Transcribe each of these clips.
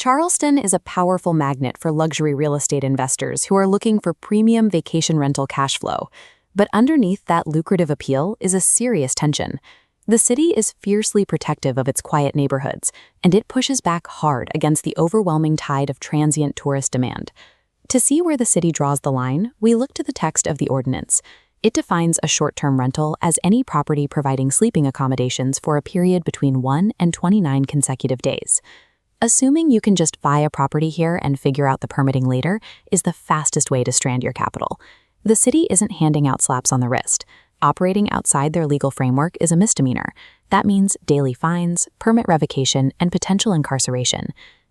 Charleston is a powerful magnet for luxury real estate investors who are looking for premium vacation rental cash flow. But underneath that lucrative appeal is a serious tension. The city is fiercely protective of its quiet neighborhoods, and it pushes back hard against the overwhelming tide of transient tourist demand. To see where the city draws the line, we look to the text of the ordinance. It defines a short-term rental as any property providing sleeping accommodations for a period between 1 and 29 consecutive days. Assuming you can just buy a property here and figure out the permitting later is the fastest way to strand your capital. The city isn't handing out slaps on the wrist. Operating outside their legal framework is a misdemeanor. That means daily fines, permit revocation, and potential incarceration.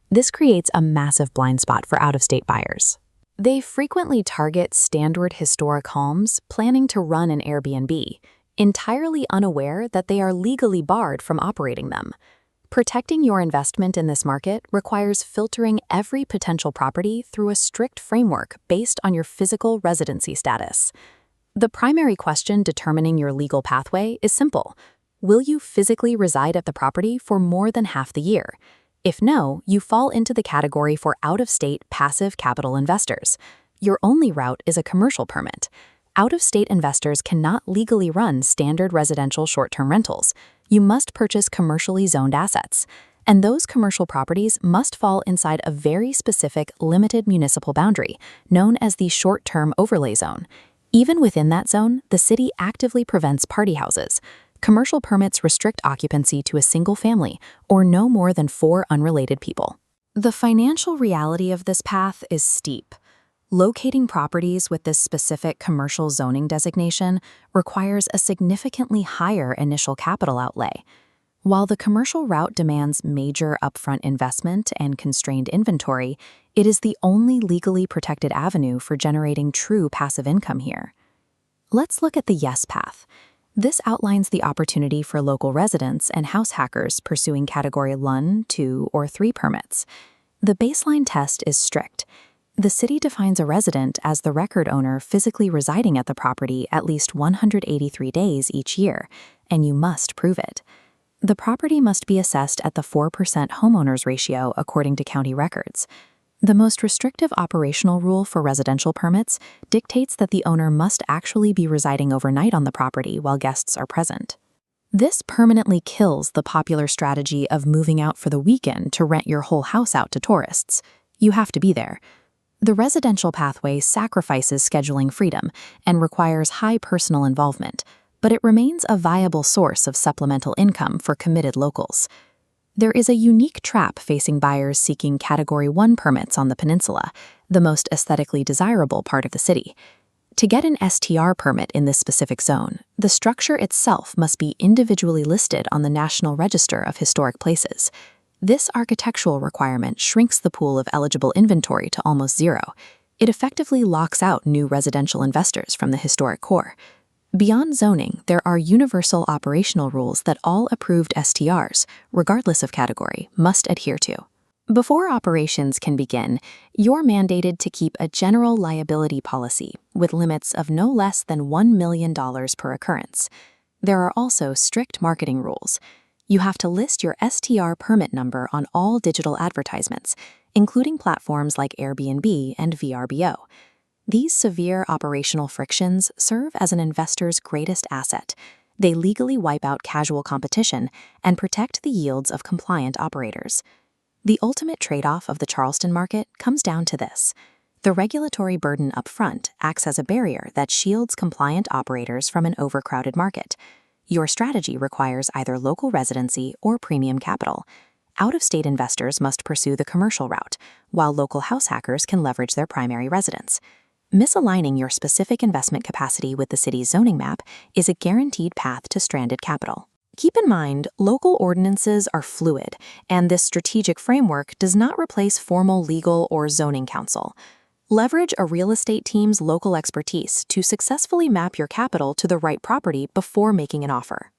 This creates a massive blind spot for out-of-state buyers. They frequently target standard historic homes planning to run an Airbnb, entirely unaware that they are legally barred from operating them. Protecting your investment in this market requires filtering every potential property through a strict framework based on your physical residency status. The primary question determining your legal pathway is simple. Will you physically reside at the property for more than half the year? If no, you fall into the category for out-of-state passive capital investors. Your only route is a commercial permit. Out-of-state investors cannot legally run standard residential short-term rentals. You must purchase commercially zoned assets, and those commercial properties must fall inside a very specific limited municipal boundary, known as the short-term overlay zone. Even within that zone, the city actively prevents party houses. Commercial permits restrict occupancy to a single family or no more than 4 unrelated people. The financial reality of this path is steep. Locating properties with this specific commercial zoning designation requires a significantly higher initial capital outlay. While the commercial route demands major upfront investment and constrained inventory, it is the only legally protected avenue for generating true passive income here. Let's look at the yes path. This outlines the opportunity for local residents and house hackers pursuing Category 1, 2, or 3 permits. The baseline test is strict. The city defines a resident as the record owner physically residing at the property at least 183 days each year, and you must prove it. The property must be assessed at the 4% homeowners ratio according to county records. The most restrictive operational rule for residential permits dictates that the owner must actually be residing overnight on the property while guests are present. This permanently kills the popular strategy of moving out for the weekend to rent your whole house out to tourists. You have to be there. The residential pathway sacrifices scheduling freedom and requires high personal involvement, but it remains a viable source of supplemental income for committed locals. There is a unique trap facing buyers seeking Category 1 permits on the peninsula, the most aesthetically desirable part of the city. To get an STR permit in this specific zone, the structure itself must be individually listed on the National Register of Historic Places. This architectural requirement shrinks the pool of eligible inventory to almost zero. It effectively locks out new residential investors from the historic core. Beyond zoning, there are universal operational rules that all approved STRs, regardless of category, must adhere to. Before operations can begin, you're mandated to keep a general liability policy with limits of no less than $1 million per occurrence. There are also strict marketing rules. You have to list your STR permit number on all digital advertisements, including platforms like Airbnb and VRBO. These severe operational frictions serve as an investor's greatest asset. They legally wipe out casual competition and protect the yields of compliant operators. The ultimate trade-off of the Charleston market comes down to this. The regulatory burden up front acts as a barrier that shields compliant operators from an overcrowded market. Your strategy requires either local residency or premium capital. Out-of-state investors must pursue the commercial route, while local house hackers can leverage their primary residence. Misaligning your specific investment capacity with the city's zoning map is a guaranteed path to stranded capital. Keep in mind, local ordinances are fluid, and this strategic framework does not replace formal legal or zoning counsel. Leverage a real estate team's local expertise to successfully map your capital to the right property before making an offer.